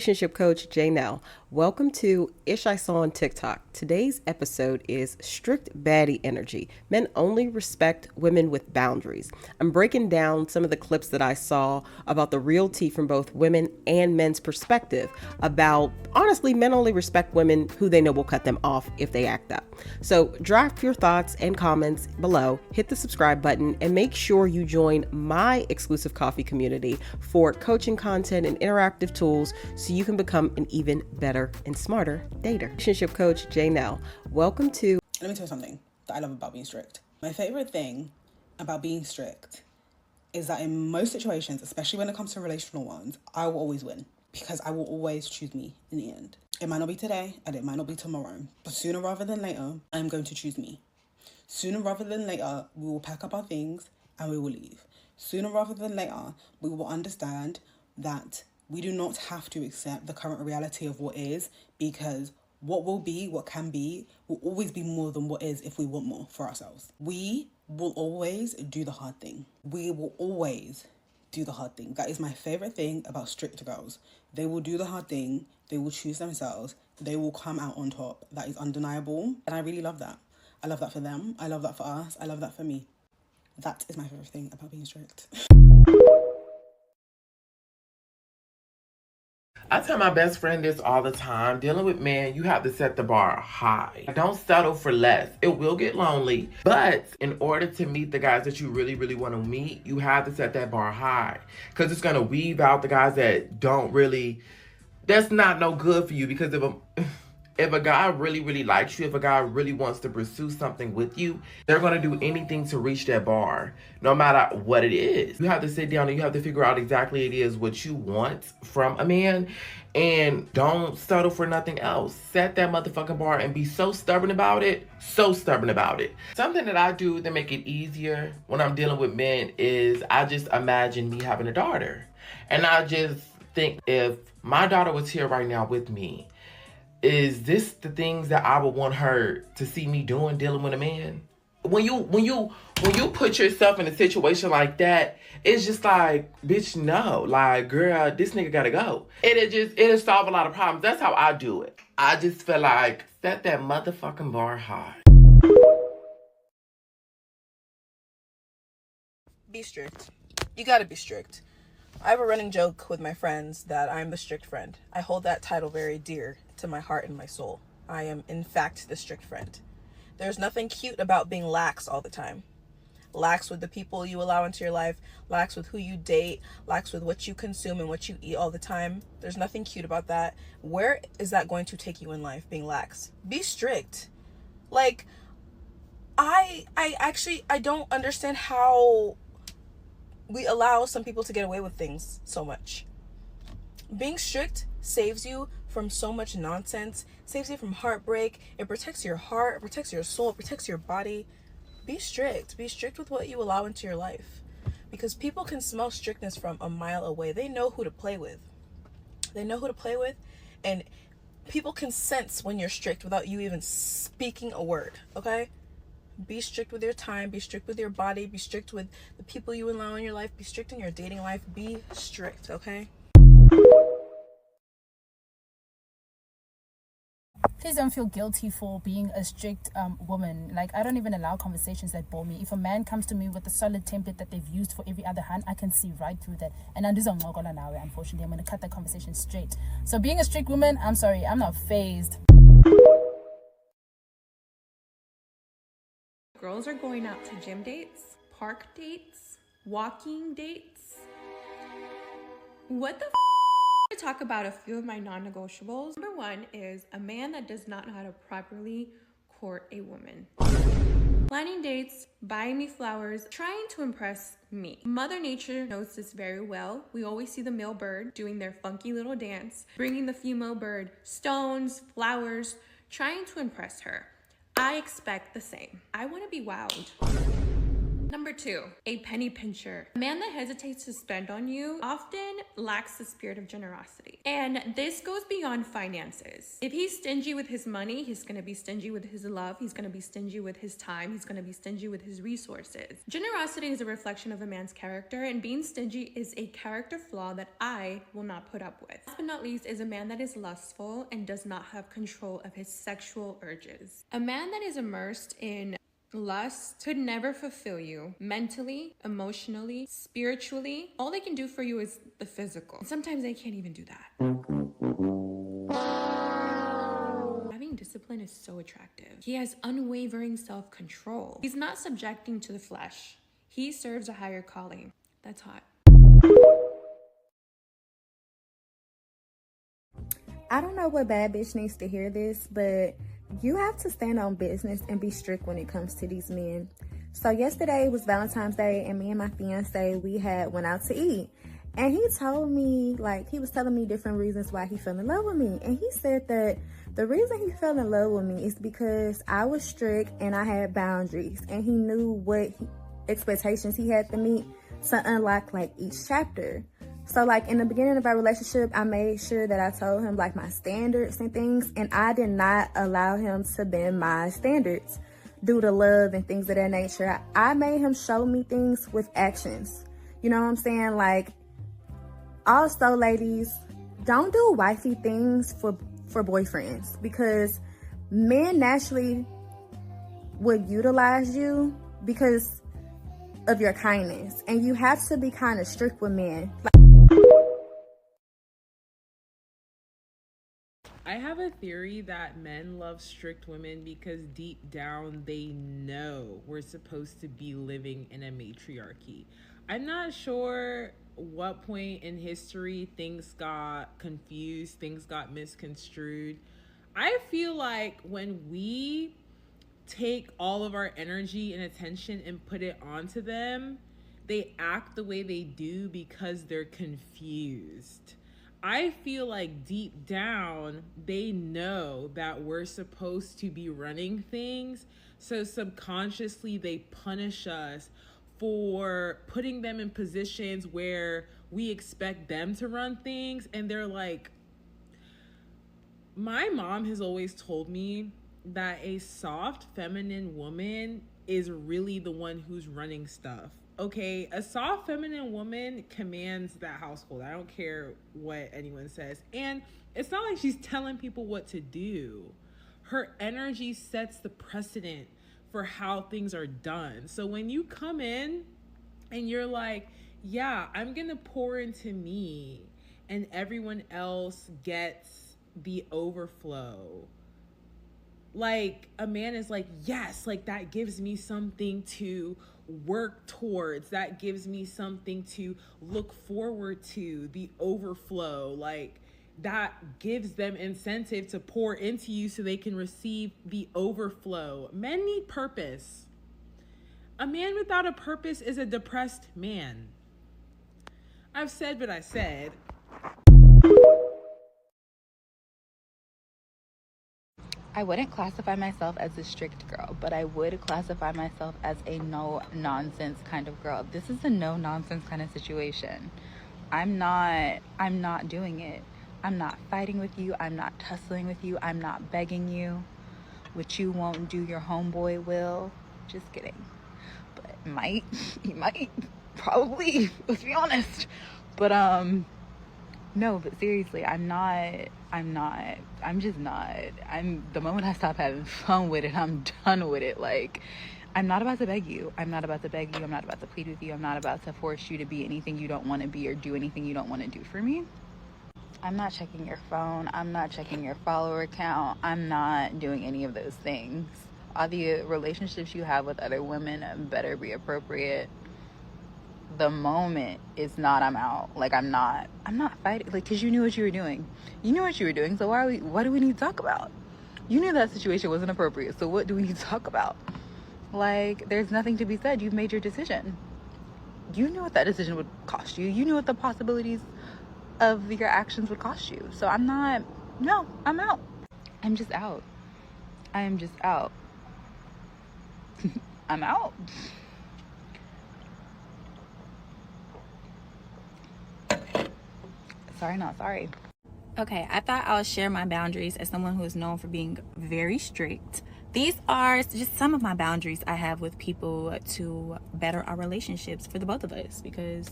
Relationship coach Jay Nell. Welcome to Ish I Saw on TikTok. Today's episode is strict baddie energy. Men only respect women with boundaries. I'm breaking down some of the clips that I saw about the real tea from both women and men's perspective about, honestly, men only respect women who they know will cut them off if they act up. So drop your thoughts and comments below, hit the subscribe button, and make sure you join my exclusive coffee community for coaching content and interactive tools so you can become an even better and smarter dater. Relationship coach Jay Nell. Welcome to... Let me tell you something that I love about being strict. My favorite thing about being strict is that in most situations, especially when it comes to relational ones, I will always win because I will always choose me in the end. It might not be today and it might not be tomorrow, but sooner rather than later, I'm going to choose me. Sooner rather than later, we will pack up our things and we will leave. Sooner rather than later, we will understand that we do not have to accept the current reality of what is, because what will be, what can be, will always be more than what is if we want more for ourselves. We will always do the hard thing. We will always do the hard thing. That is my favorite thing about strict girls. They will do the hard thing. They will choose themselves. They will come out on top. That is undeniable. And I really love that. I love that for them. I love that for us. I love that for me. That is my favorite thing about being strict. I tell my best friend this all the time. Dealing with men, you have to set the bar high. Don't settle for less. It will get lonely. But in order to meet the guys that you really, really want to meet, you have to set that bar high. Because it's going to weave out the guys that don't really... That's not no good for you. Because if a guy really, really likes you, if a guy really wants to pursue something with you, they're going to do anything to reach that bar, no matter what it is. You have to sit down and you have to figure out exactly it is what you want from a man, and don't settle for nothing else. Set that motherfucking bar and be so stubborn about it. So stubborn about it. Something that I do to make it easier when I'm dealing with men is I just imagine me having a daughter. And I just think if my daughter was here right now with me, is this the things that I would want her to see me doing, dealing with a man? When you put yourself in a situation like that, it's just like, bitch, no. Like, girl, this nigga gotta go. It'll solve a lot of problems. That's how I do it. I just feel like, set that motherfucking bar high. Be strict. You gotta be strict. I have a running joke with my friends that I'm the strict friend. I hold that title very dear to my heart and my soul. I am, in fact, the strict friend. There's nothing cute about being lax all the time. Lax with the people you allow into your life, lax with who you date, lax with what you consume and what you eat all the time. There's nothing cute about that. Where is that going to take you in life, being lax? Be strict. Like, I don't understand how we allow some people to get away with things so much. Being strict saves you from so much nonsense, saves you from heartbreak. It protects your heart, it protects your soul, it protects your body. Be strict. Be strict with what you allow into your life. Because people can smell strictness from a mile away. They know who to play with. They know who to play with. And people can sense when you're strict without you even speaking a word, okay? Be strict with your time. Be strict with your body. Be strict with the people you allow in your life. Be strict in your dating life. Be strict, okay? Please don't feel guilty for being a strict woman. Like, I don't even allow conversations that bore me. If a man comes to me with a solid template that they've used for every other hand, I can see right through that. And I'm unfortunately, I'm going to cut that conversation straight. So being a strict woman, I'm sorry, I'm not phased. Girls are going out to gym dates, park dates, walking dates. What the to talk about a few of my non-negotiables. Number one is a man that does not know how to properly court a woman. Planning dates, buying me flowers, trying to impress me. Mother Nature knows this very well. We always see the male bird doing their funky little dance, bringing the female bird stones, flowers, trying to impress her. I expect the same. I want to be wowed. Number 2, a penny pincher. A man that hesitates to spend on you often lacks the spirit of generosity. And this goes beyond finances. If he's stingy with his money, he's going to be stingy with his love. He's going to be stingy with his time. He's going to be stingy with his resources. Generosity is a reflection of a man's character, and being stingy is a character flaw that I will not put up with. Last but not least is a man that is lustful and does not have control of his sexual urges. A man that is immersed in lust could never fulfill you mentally, emotionally, spiritually. All they can do for you is the physical. Sometimes they can't even do that. Having discipline is so attractive. He has unwavering self-control. He's not subjecting to the flesh. He serves a higher calling. That's hot. I don't know what bad bitch needs to hear this, but you have to stand on business and be strict when it comes to these men. So yesterday was Valentine's Day, and me and my fiance, we went out to eat. And he told me, he was telling me different reasons why he fell in love with me. And he said that the reason he fell in love with me is because I was strict and I had boundaries. And he knew what expectations he had to meet to unlock, each chapter. So, in the beginning of our relationship, I made sure that I told him, my standards and things, and I did not allow him to bend my standards due to love and things of that nature. I made him show me things with actions. You know what I'm saying? Also, ladies, don't do wifey things for boyfriends, because men naturally would utilize you because of your kindness, and you have to be kind of strict with men. I have a theory that men love strict women because deep down they know we're supposed to be living in a matriarchy. I'm not sure what point in history things got confused, things got misconstrued. I feel like when we take all of our energy and attention and put it onto them, they act the way they do because they're confused. I feel like deep down, they know that we're supposed to be running things. So subconsciously, they punish us for putting them in positions where we expect them to run things. And they're like, my mom has always told me that a soft, feminine woman is really the one who's running stuff. Okay, a soft feminine woman commands that household. I don't care what anyone says. And it's not like she's telling people what to do. Her energy sets the precedent for how things are done. So when you come in and you're like, yeah, I'm gonna pour into me, and everyone else gets the overflow. A man is like, yes, that gives me something to work towards. That gives me something to look forward to, the overflow. That gives them incentive to pour into you so they can receive the overflow. Men need purpose. A man without a purpose is a depressed man. I've said what I said. I wouldn't classify myself as a strict girl, but I would classify myself as a no-nonsense kind of girl. This is a no-nonsense kind of situation. I'm not doing it. I'm not fighting with you. I'm not tussling with you. I'm not begging you. What you won't do, your homeboy will. Just kidding. But he might, probably, let's be honest. But, no, but seriously, the moment I stop having fun with it, I'm done with it. I'm not about to beg you. I'm not about to plead with you. I'm not about to force you to be anything you don't want to be or do anything you don't want to do for me. I'm not checking your phone. I'm not checking your follower count. I'm not doing any of those things. All the relationships you have with other women better be appropriate. The moment is not, I'm out. I'm not fighting, because you knew what you were doing. So what do we need to talk about? You knew that situation wasn't appropriate, so what do we need to talk about? There's nothing to be said. You've made your decision. You knew what that decision would cost you. You knew what the possibilities of your actions would cost you. So I'm out. I'm just out. I am just out. I'm out. Sorry, not sorry. Okay, I thought I would share my boundaries as someone who is known for being very strict. These are just some of my boundaries I have with people to better our relationships for the both of us, because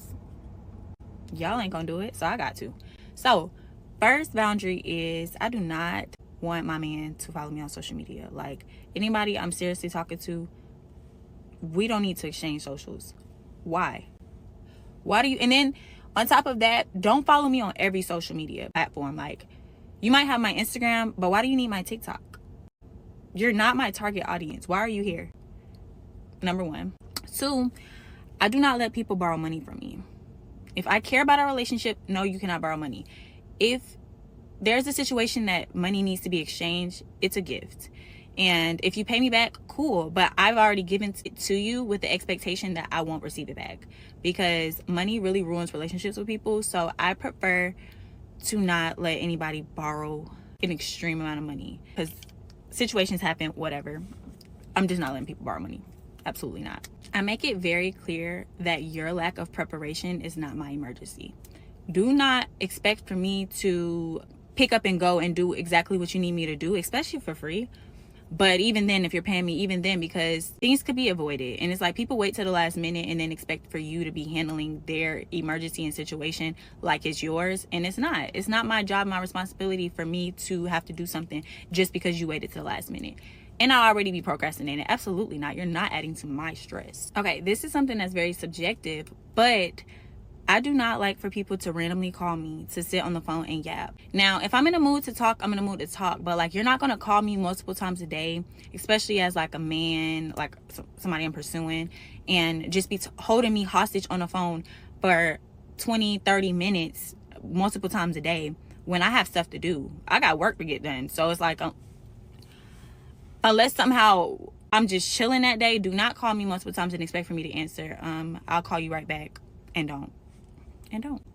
y'all ain't gonna do it, so I got to. So, first boundary is I do not want my man to follow me on social media. Like, anybody I'm seriously talking to, we don't need to exchange socials. Why do you? And then on top of that, don't follow me on every social media platform. Like, you might have my Instagram, but why do you need my TikTok? You're not my target audience. Why are you here? Number one. Two, I do not let people borrow money from me. If I care about our relationship, no, you cannot borrow money. If there's a situation that money needs to be exchanged, it's a gift. And if you pay me back, cool. But I've already given it to you with the expectation that I won't receive it back, because money really ruins relationships with people. So I prefer to not let anybody borrow an extreme amount of money, because situations happen, whatever. I'm just not letting people borrow money. Absolutely not. I make it very clear that your lack of preparation is not my emergency. Do not expect for me to pick up and go and do exactly what you need me to do, especially for free. But even then, if you're paying me, even then, because things could be avoided. And it's like people wait till the last minute and then expect for you to be handling their emergency and situation like it's yours. And it's not. It's not my job, my responsibility for me to have to do something just because you waited till the last minute. And I'll already be procrastinating. Absolutely not. You're not adding to my stress. Okay, this is something that's very subjective, but I do not like for people to randomly call me to sit on the phone and yap. Now, if I'm in a mood to talk, I'm in a mood to talk. But like, you're not going to call me multiple times a day, especially as like a man, like somebody I'm pursuing, and just be holding me hostage on the phone for 20, 30 minutes multiple times a day when I have stuff to do. I got work to get done. So it's like, unless somehow I'm just chilling that day, do not call me multiple times and expect for me to answer. I'll call you right back, and don't.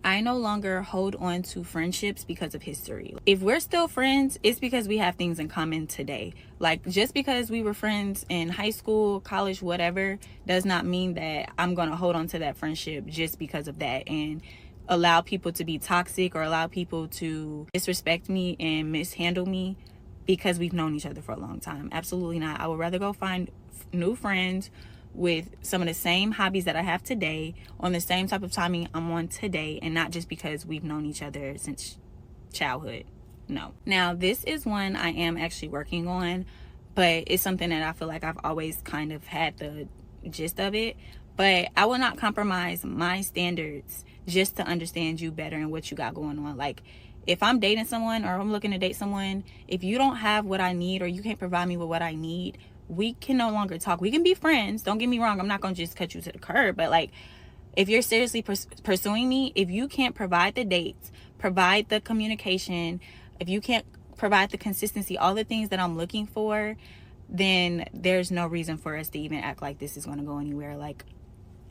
I no longer hold on to friendships because of history. If we're still friends, it's because we have things in common today. Like, just because we were friends in high school, college, whatever, does not mean that I'm going to hold on to that friendship just because of that and allow people to be toxic or allow people to disrespect me and mishandle me because we've known each other for a long time. Absolutely not. I would rather go find new friends with some of the same hobbies that I have today, on the same type of timing I'm on today, and not just because we've known each other since childhood. No. Now, this is one I am actually working on, but it's something that I feel like I've always kind of had the gist of it. But I will not compromise my standards just to understand you better and what you got going on. Like, if I'm dating someone or I'm looking to date someone, if you don't have what I need or you can't provide me with what I need, we can no longer talk. We can be friends. Don't get me wrong. I'm not going to just cut you to the curb. But like, if you're seriously pursuing me, if you can't provide the dates, provide the communication, if you can't provide the consistency, all the things that I'm looking for, then there's no reason for us to even act like this is going to go anywhere. Like,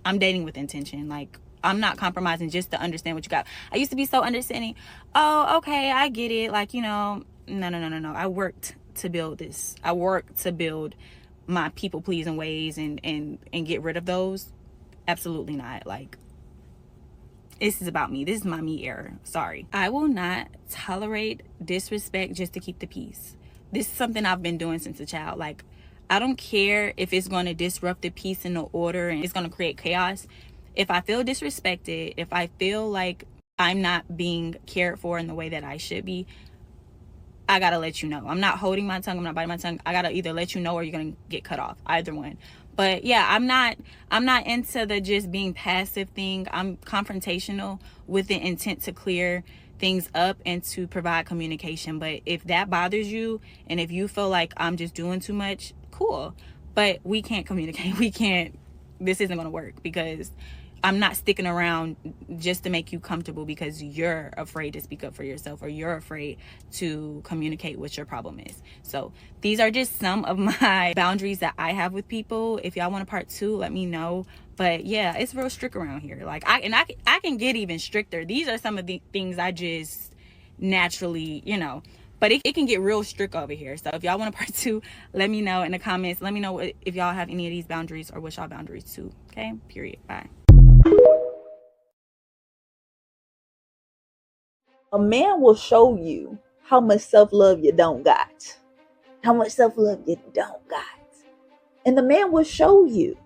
I'm dating with intention. Like, I'm not compromising just to understand what you got. I used to be so understanding. Oh, okay, I get it. Like, no. I worked to build this. I worked to build my people pleasing ways and get rid of those. Absolutely not. Like, this is about me. This is my me era. Sorry. I will not tolerate disrespect just to keep the peace. This is something I've been doing since a child. Like, I don't care if it's going to disrupt the peace and the order and it's going to create chaos. If I feel disrespected, if I feel like I'm not being cared for in the way that I should be, I gotta let you know. I'm not holding my tongue. I'm not biting my tongue. I gotta either let you know or you're gonna get cut off. Either one. But yeah, I'm not into the just being passive thing. I'm confrontational with the intent to clear things up and to provide communication. But if that bothers you and if you feel like I'm just doing too much, cool. But we can't communicate. This isn't gonna work because I'm not sticking around just to make you comfortable because you're afraid to speak up for yourself or you're afraid to communicate what your problem is. So these are just some of my boundaries that I have with people. If y'all want a part 2, let me know. But yeah, it's real strict around here. Like, I can get even stricter. These are some of the things I just naturally, but it can get real strict over here. So if y'all want a part 2, let me know in the comments. Let me know if y'all have any of these boundaries or what's y'all boundaries too. Okay, period. Bye. A man will show you how much self-love you don't got. How much self-love you don't got. And the man will show you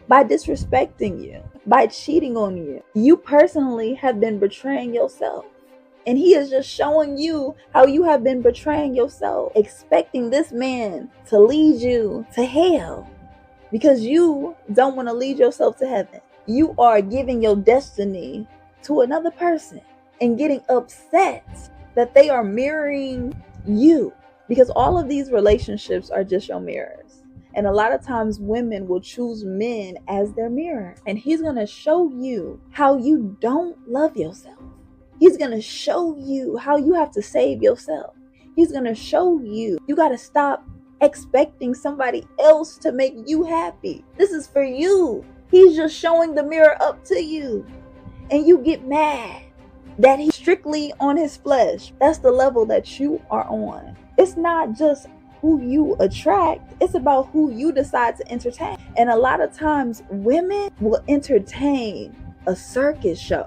by disrespecting you, by cheating on you. You personally have been betraying yourself. And he is just showing you how you have been betraying yourself, expecting this man to lead you to hell because you don't want to lead yourself to heaven. You are giving your destiny to another person and getting upset that they are mirroring you, because all of these relationships are just your mirrors. And a lot of times women will choose men as their mirror, and he's going to show you how you don't love yourself. He's going to show you how you have to save yourself. He's going to show you got to stop expecting somebody else to make you happy. This is for you. He's just showing the mirror up to you. And you get mad that he's strictly on his flesh. That's the level that you are on. It's not just who you attract. It's about who you decide to entertain. And a lot of times women will entertain a circus show.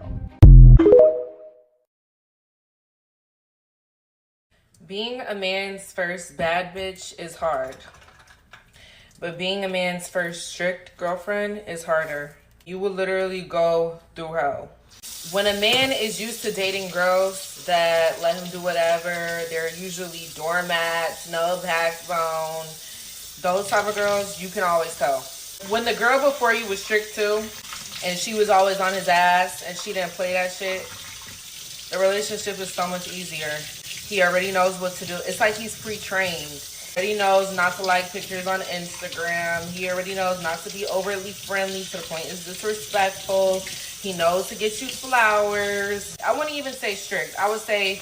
Being a man's first bad bitch is hard, but being a man's first strict girlfriend is harder. You will literally go through hell. When a man is used to dating girls that let him do whatever, they're usually doormats, no backbone, those type of girls, you can always tell. When the girl before you was strict too, and she was always on his ass, and she didn't play that shit, the relationship is so much easier. He already knows what to do. It's like he's pre-trained. He already knows not to like pictures on Instagram. He already knows not to be overly friendly to the point it's disrespectful. He knows to get you flowers. I wouldn't even say strict. I would say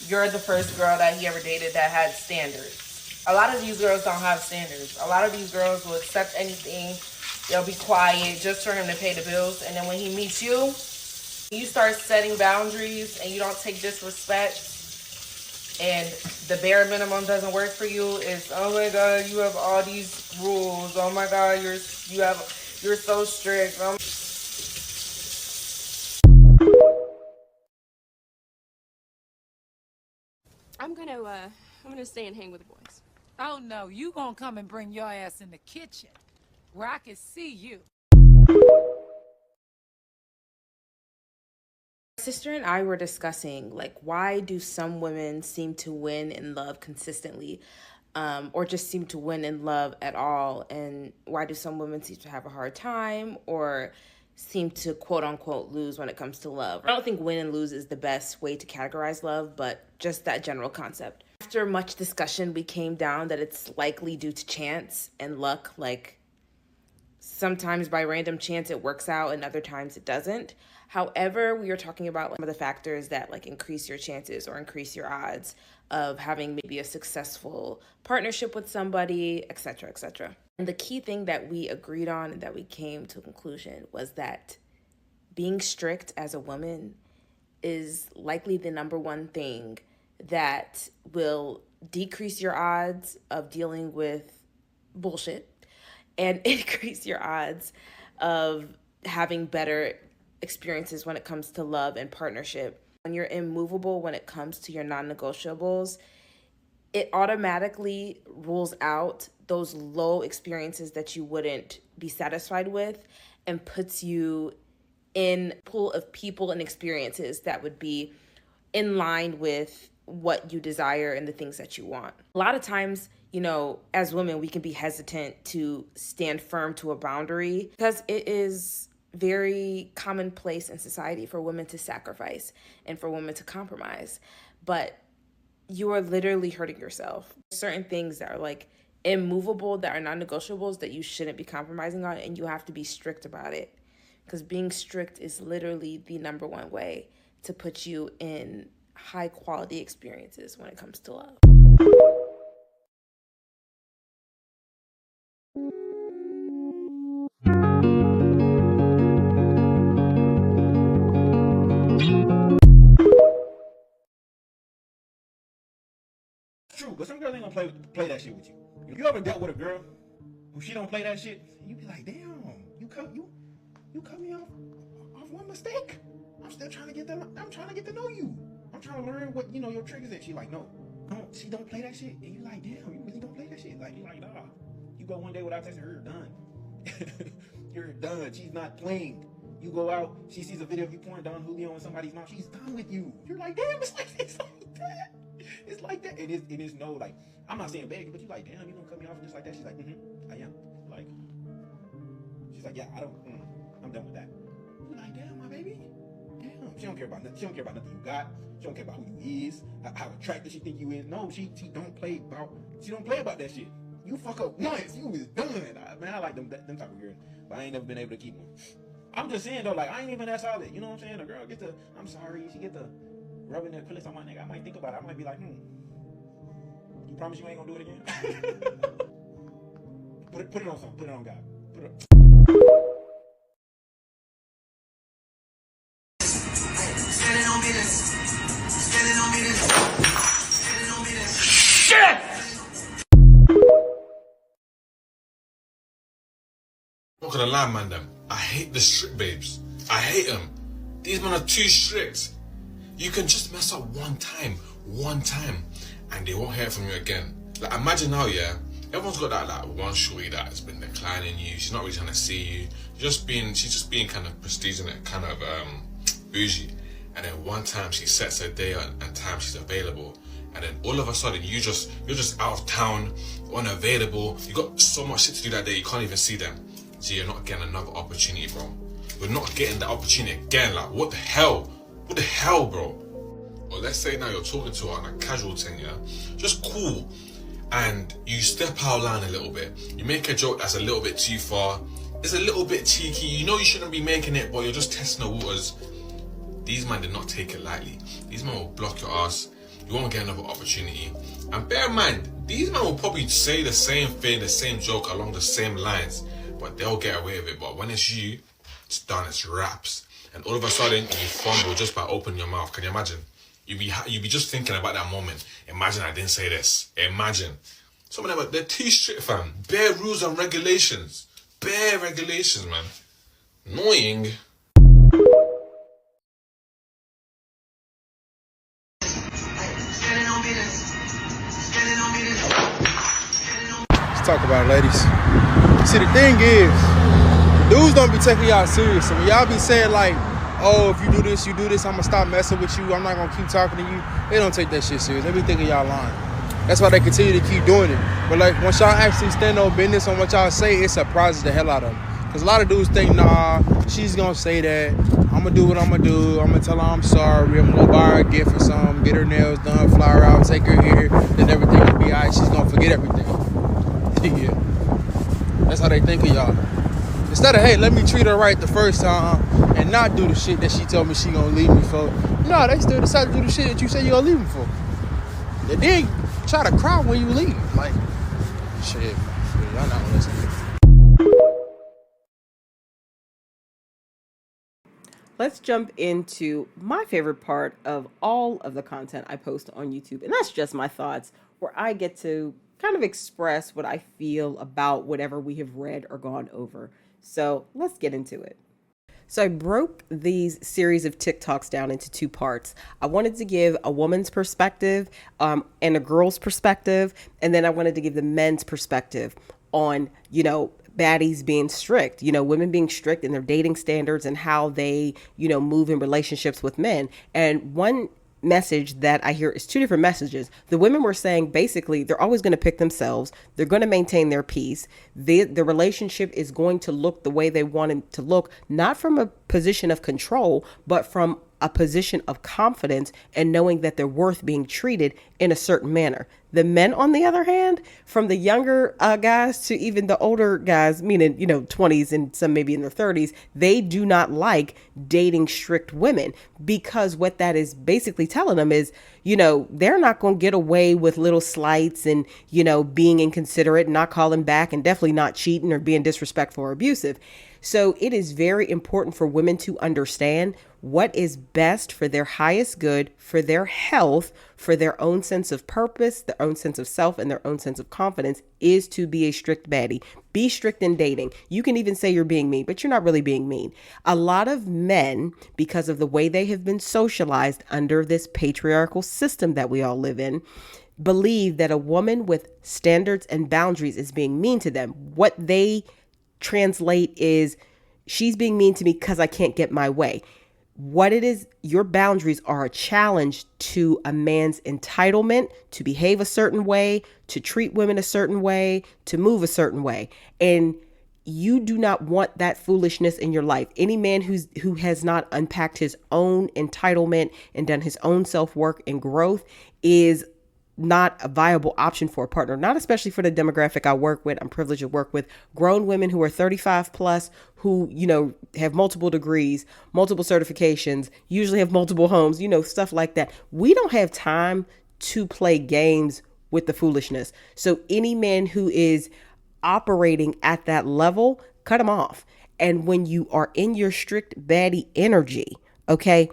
you're the first girl that he ever dated that had standards. A lot of these girls don't have standards. A lot of these girls will accept anything. They'll be quiet just for him to pay the bills. And then when he meets you, you start setting boundaries and you don't take disrespect, and the bare minimum doesn't work for you. It's, oh my God, you have all these rules. Oh my God, you're so strict. I'm gonna stay and hang with the boys. Oh no, you gonna come and bring your ass in the kitchen where I can see you. Sister and I were discussing, like, why do some women seem to win in love consistently, or just seem to win in love at all, and why do some women seem to have a hard time or seem to quote unquote lose when it comes to love? I don't think win and lose is the best way to categorize love, but just that general concept. After much discussion, we came down that it's likely due to chance and luck. Like, sometimes by random chance it works out and other times it doesn't. However, we are talking about some of the factors that like increase your chances or increase your odds of having maybe a successful partnership with somebody, etc., etc. And the key thing that we agreed on and that we came to a conclusion was that being strict as a woman is likely the number one thing that will decrease your odds of dealing with bullshit and increase your odds of having better experiences when it comes to love and partnership. When you're immovable when it comes to your non-negotiables, it automatically rules out those low experiences that you wouldn't be satisfied with and puts you in a pool of people and experiences that would be in line with what you desire and the things that you want. A lot of times, you know, as women, we can be hesitant to stand firm to a boundary because it is very commonplace in society for women to sacrifice and for women to compromise. But you are literally hurting yourself. Certain things that are like immovable, that are non-negotiables, that you shouldn't be compromising on, and you have to be strict about it. Because being strict is literally the number one way to put you in high quality experiences when it comes to love. True, but some girls ain't gonna play that shit with you. You ever dealt with a girl who she don't play that shit? You be like, damn, you cut me off one mistake. I'm still trying to get to know you. I'm trying to learn what, you know, your triggers is. She like, no, she don't play that shit. And you like, damn, you really don't play that shit. Like, you like, nah. You go one day without texting her, you're done. You're done. She's not playing. You go out, she sees a video of you pouring Don Julio in somebody's mouth, she's done with you. You're like, damn, it's like that. It's like that. It is no, like, I'm not saying beg, but you like, damn, you gonna cut me off just like that? She's like, I am. Like, she's like, yeah, I'm done with that. You're like, damn, my baby. Damn. She don't care about nothing. She don't care about nothing you got. She don't care about who you is, how attractive she think you is. No, she don't play about that shit. You fuck up once, you is done. Man, I like them type of girls, but I ain't never been able to keep them. I'm just saying though, like, I ain't even that solid. You know what I'm saying? A girl gets the, I'm sorry, she get the rubbing the acrylics on my neck. I might think about it. I might be like, you promise you ain't gonna do it again? put it on something. Put it on God. Put it on. Standing on business. Standing on business. Standing on business. Shit! I'm not gonna lie, man, them. I hate the strict babes. I hate them. These men are too strict. You can just mess up one time, and they won't hear from you again. Like, imagine now, yeah, everyone's got that like one shorty that has been declining you. She's not really trying to see you. She's just being kind of prestige and kind of bougie. And then one time she sets her day and time she's available. And then all of a sudden you're just out of town, unavailable. You got so much shit to do that day, you can't even see them. So you're not getting another opportunity, bro. You're not getting the opportunity again. Like, what the hell? What the hell, bro? Or let's say now you're talking to her on a casual thing, yeah? Just cool. And you step out of line a little bit. You make a joke that's a little bit too far. It's a little bit cheeky. You know you shouldn't be making it, but you're just testing the waters. These men did not take it lightly. These men will block your ass. You won't get another opportunity. And bear in mind, these men will probably say the same thing, the same joke along the same lines, but they'll get away with it. But when it's you, it's done, it's raps. And all of a sudden, you fumble just by opening your mouth. Can you imagine? You be just thinking about that moment. Imagine I didn't say this. Imagine. Some of them, they're too strict, fam. Bare rules and regulations. Bare regulations, man. Annoying. Let's talk about it, ladies. See, the thing is, dudes don't be taking y'all serious. So when y'all be saying like, oh, if you do this, I'm gonna stop messing with you, I'm not gonna keep talking to you, they don't take that shit serious. They be thinking y'all lying. That's why they continue to keep doing it. But like, once y'all actually stand on business on what y'all say, it surprises the hell out of them. Because a lot of dudes think, nah, she's gonna say that, I'm gonna do what I'm gonna do, I'm gonna tell her I'm sorry, I'm gonna buy her a gift or something, get her nails done, fly her out, take her here, then everything will be alright, she's gonna forget everything. Yeah. That's how they think of y'all. Instead of, hey, let me treat her right the first time and not do the shit that she told me she gonna leave me for. No, they still decide to do the shit that you say you gonna leave me for. They did try to cry when you leave. Like, shit, y'all not listening. Let's jump into my favorite part of all of the content I post on YouTube, and that's just my thoughts, where I get to kind of express what I feel about whatever we have read or gone over. So let's get into it. So I broke these series of TikToks down into two parts. I wanted to give a woman's perspective and a girl's perspective, and then I wanted to give the men's perspective on, baddies being strict, women being strict in their dating standards and how they, move in relationships with men. And one message that I hear is two different messages. The women were saying basically they're always going to pick themselves. They're going to maintain their peace. The relationship is going to look the way they want it to look, not from a position of control, but from a position of confidence and knowing that they're worth being treated in a certain manner. The men, on the other hand, from the younger guys to even the older guys, meaning, 20s and some maybe in their 30s, they do not like dating strict women, because what that is basically telling them is, they're not going to get away with little slights and, being inconsiderate, not calling back, and definitely not cheating or being disrespectful or abusive. So it is very important for women to understand what is best for their highest good, for their health, for their own sense of purpose, their own sense of self, and their own sense of confidence is to be a strict baddie. Be strict in dating. You can even say you're being mean, but you're not really being mean. A lot of men, because of the way they have been socialized under this patriarchal system that we all live in, believe that a woman with standards and boundaries is being mean to them. What they translate is, she's being mean to me because I can't get my way. What it is, your boundaries are a challenge to a man's entitlement to behave a certain way, to treat women a certain way, to move a certain way. And you do not want that foolishness in your life. Any man who has not unpacked his own entitlement and done his own self-work and growth is not a viable option for a partner, not especially for the demographic I work with. I'm privileged to work with grown women who are 35 plus, who, have multiple degrees, multiple certifications, usually have multiple homes, stuff like that. We don't have time to play games with the foolishness. So any man who is operating at that level, cut him off. And when you are in your strict baddie energy, okay,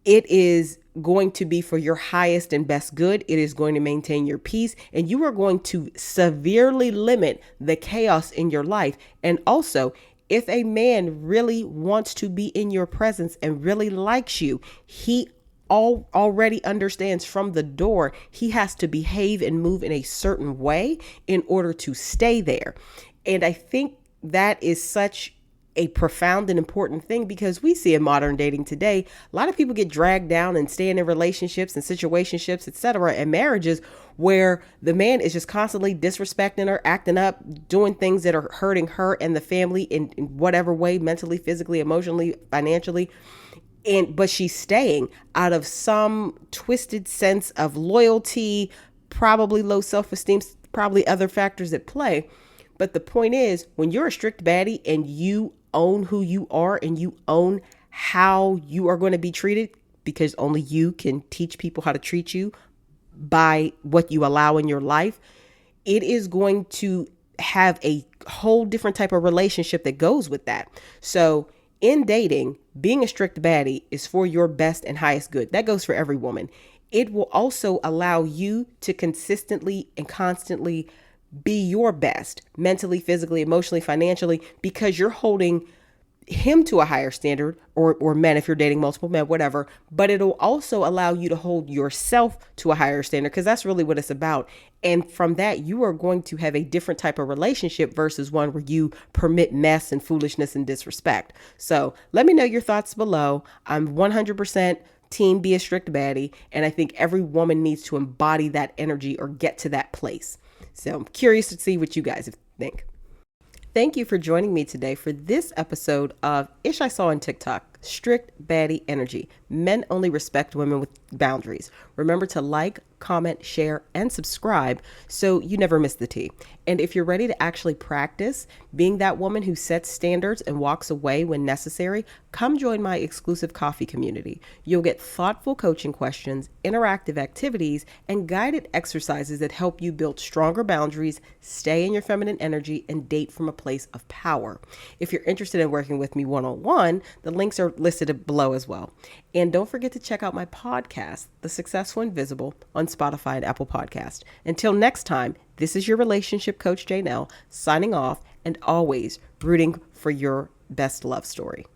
it is going to be for your highest and best good. It is going to maintain your peace, and you are going to severely limit the chaos in your life. And also, if a man really wants to be in your presence and really likes you, he already understands from the door he has to behave and move in a certain way in order to stay there. And I think that is such a profound and important thing, because we see in modern dating today, a lot of people get dragged down and staying in relationships and situationships, etc., and marriages where the man is just constantly disrespecting her, acting up, doing things that are hurting her and the family in whatever way, mentally, physically, emotionally, financially. But she's staying out of some twisted sense of loyalty, probably low self-esteem, probably other factors at play. But the point is, when you're a strict baddie and you own who you are and you own how you are going to be treated, because only you can teach people how to treat you by what you allow in your life, it is going to have a whole different type of relationship that goes with that. So in dating, being a strict baddie is for your best and highest good. That goes for every woman. It will also allow you to consistently and constantly be your best mentally, physically, emotionally, financially, because you're holding him to a higher standard, or men, if you're dating multiple men, whatever. But it'll also allow you to hold yourself to a higher standard, because that's really what it's about. And from that, you are going to have a different type of relationship versus one where you permit mess and foolishness and disrespect. So let me know your thoughts below. I'm 100% team be a strict baddie, and I think every woman needs to embody that energy or get to that place. So I'm curious to see what you guys think. Thank you for joining me today for this episode of Ish I Saw on TikTok, Strict Baddie Energy. Men only respect women with boundaries. Remember to like, comment, share, and subscribe so you never miss the tea. And if you're ready to actually practice being that woman who sets standards and walks away when necessary, come join my exclusive coffee community. You'll get thoughtful coaching questions, interactive activities, and guided exercises that help you build stronger boundaries, stay in your feminine energy, and date from a place of power. If you're interested in working with me one-on-one, the links are listed below as well. And don't forget to check out my podcast, The Successful Invisible, on Spotify and Apple Podcast. Until next time, this is your relationship coach, Janelle, signing off, and always rooting for your best love story.